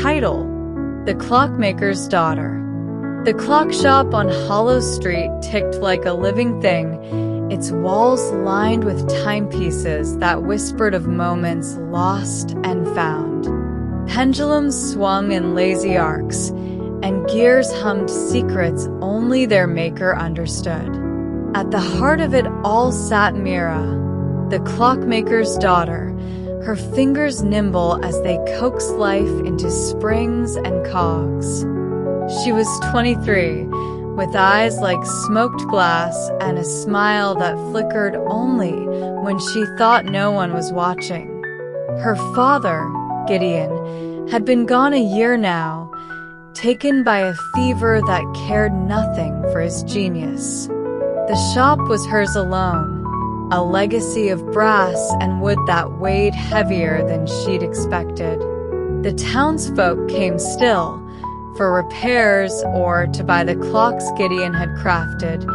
Title: The Clockmaker's Daughter. The clock shop on Hollow Street ticked like a living thing, its walls lined with timepieces that whispered of moments lost and found. Pendulums swung in lazy arcs, and gears hummed secrets only their maker understood. At the heart of it all sat Mira, the clockmaker's daughter, her fingers nimble as they coaxed life into springs and cogs. She was 23, with eyes like smoked glass and a smile that flickered only when she thought no one was watching. Her father, Gideon, had been gone a year now, taken by a fever that cared nothing for his genius. The shop was hers alone, a legacy of brass and wood that weighed heavier than she'd expected. The townsfolk came still, for repairs or to buy the clocks Gideon had crafted,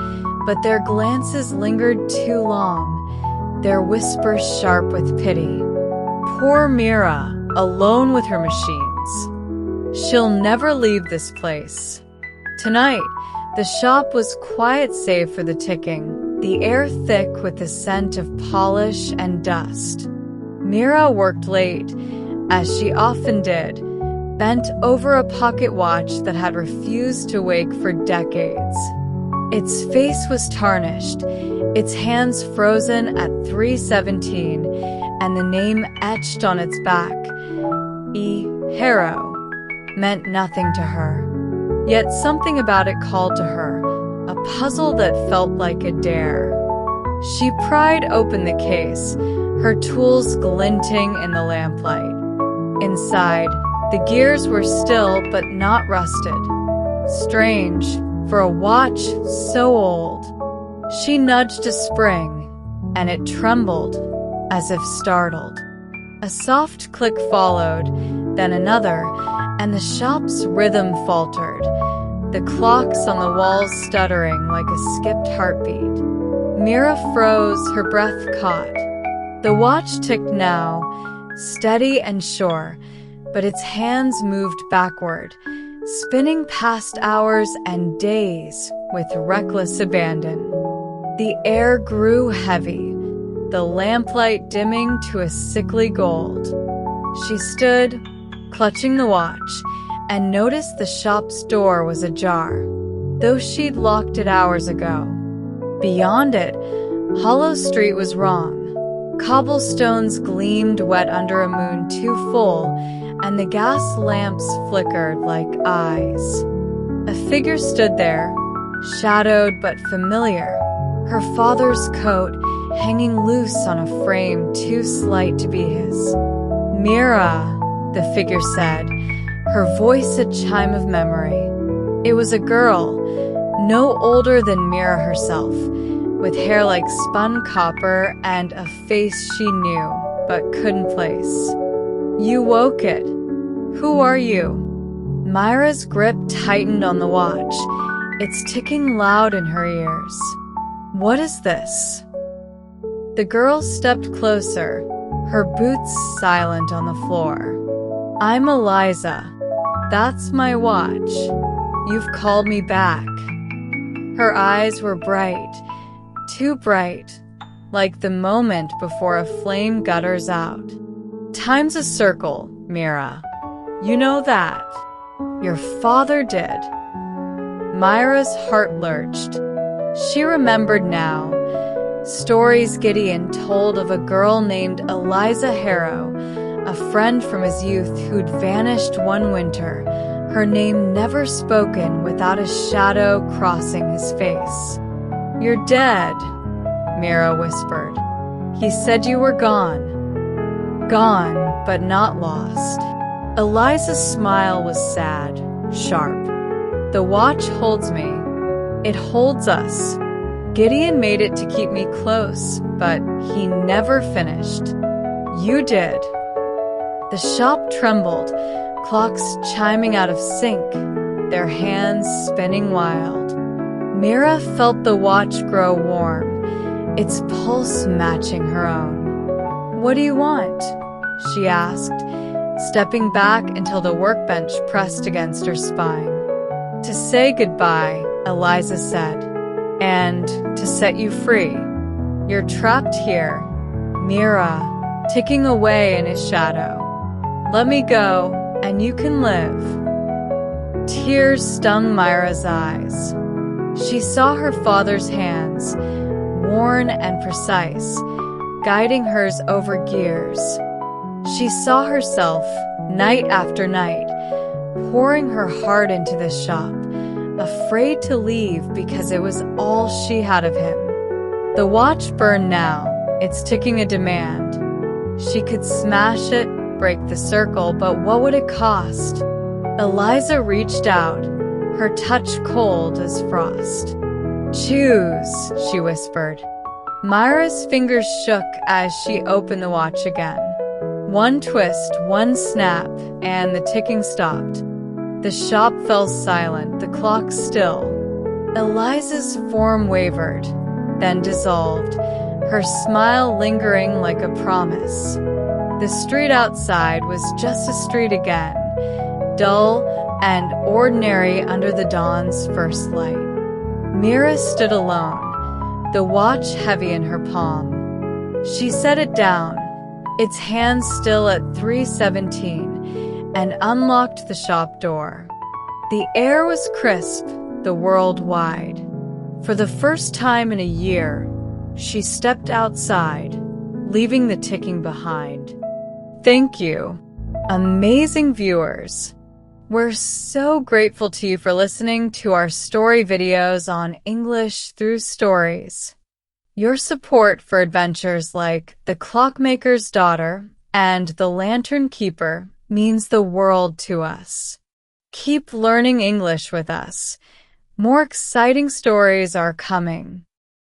but their glances lingered too long, their whispers sharp with pity. Poor Mira, alone with her machines. She'll never leave this place. Tonight, the shop was quiet save for the ticking, the air thick with the scent of polish and dust. Mira worked late, as she often did, bent over a pocket watch that had refused to wake for decades. Its face was tarnished, its hands frozen at 3:17, and the name etched on its back, Harrow, meant nothing to her. Yet something about it called to her, a puzzle that felt like a dare. She pried open the case, her tools glinting in the lamplight. Inside, the gears were still but not rusted. Strange, for a watch so old. She nudged a spring, and it trembled, as if startled. A soft click followed, then another, and the shop's rhythm faltered, the clocks on the walls stuttering like a skipped heartbeat. Mira froze, her breath caught. The watch ticked now, steady and sure, but its hands moved backward, spinning past hours and days with reckless abandon. The air grew heavy, the lamplight dimming to a sickly gold. She stood, clutching the watch, and noticed the shop's door was ajar, though she'd locked it hours ago. Beyond it, Hollow Street was wrong. Cobblestones gleamed wet under a moon too full, and the gas lamps flickered like eyes. A figure stood there, shadowed but familiar, her father's coat hanging loose on a frame too slight to be his. "Mira," the figure said, her voice a chime of memory. It was a girl, no older than Mira herself, with hair like spun copper and a face she knew but couldn't place. "You woke it. Who are you?" Myra's grip tightened on the watch, its ticking loud in her ears. "What is this?" The girl stepped closer, her boots silent on the floor. "I'm Eliza. That's my watch. You've called me back." Her eyes were bright, too bright, like the moment before a flame gutters out. "Time's a circle, Mira. You know that. Your father did." Myra's heart lurched. She remembered now. Stories Gideon told of a girl named Eliza Harrow, a friend from his youth who'd vanished one winter, her name never spoken without a shadow crossing his face. "You're dead," Mira whispered. "He said you were gone. Gone, but not lost." Eliza's smile was sad, sharp. "The watch holds me. It holds us. Gideon made it to keep me close, but he never finished. You did." The shop trembled, clocks chiming out of sync, their hands spinning wild. Mira felt the watch grow warm, its pulse matching her own. "What do you want?" she asked, stepping back until the workbench pressed against her spine. "To say goodbye," Eliza said, "and to set you free. You're trapped here, Mira," ticking away in his shadow. "Let me go, and you can live." Tears stung Myra's eyes. She saw her father's hands, worn and precise, guiding hers over gears. She saw herself, night after night, pouring her heart into the shop, afraid to leave because it was all she had of him. The watch burned now, its ticking a demand. She could smash it, break the circle, but what would it cost? Eliza reached out, her touch cold as frost. "Choose," she whispered. Myra's fingers shook as she opened the watch again. One twist, one snap, and the ticking stopped. The shop fell silent, the clock still. Eliza's form wavered, then dissolved, her smile lingering like a promise. The street outside was just a street again, dull and ordinary under the dawn's first light. Mira stood alone, the watch heavy in her palm. She set it down, its hands still at 3:17, and unlocked the shop door. The air was crisp, the world wide. For the first time in a year, she stepped outside, leaving the ticking behind. Thank you, amazing viewers. We're so grateful to you for listening to our story videos on English through stories. Your support for adventures like The Clockmaker's Daughter and The Lantern Keeper means the world to us. Keep learning English with us. More exciting stories are coming.